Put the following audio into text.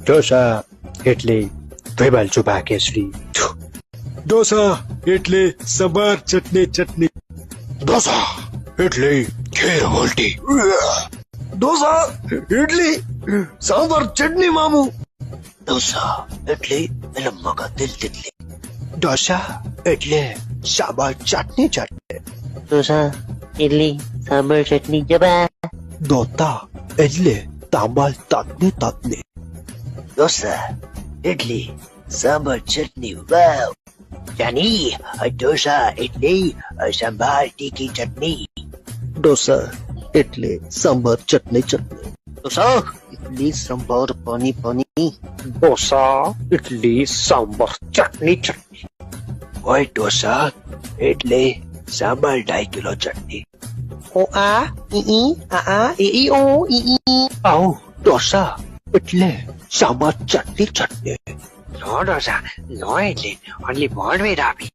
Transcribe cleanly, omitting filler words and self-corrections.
ઢોસા એટલે ભેબાલ ચોભા કેસરી. ઢોસા એટલે સંભાર ચટણી ચટણી. ઢોસા એટલે ઘેર વોલ્ટી. ઢોસા એટલે સાંભાર ચટણી મામુ. ઢોસા એટલે લંબાકા દિલ તિતલી. ઢોસા એટલે સાંભાર ચટણી ચટણી. ઢોસા ઇડલી સાંભાર ચટણી જબા. દોતા એટલે તાંબાલ તાતને તાતને. ઢોસા ઇડલી સાંભાર ચટણી વાવ. જાની ઢોસા ઇડલી સાંભાર તીખી ચટણી. ઢોસા એટલે સાંભાર ચટણી ચટણી. ઢોસા ઇડલી સાંભાર પાણી પાણી. ઢોસા ઇડલી સાંભાર ચટણી ચટણી. ઓય ઢોસા એટલે સાંભાર 2.5 કિલો ચટણી. ઓ આ ઈ આ ઈ ઓ ઈ. આવો ઢોસા એટલે સાંભાર ચટણી ચટણી. નો ઢોસા નો એટલે ઓનલી 1 way આપી.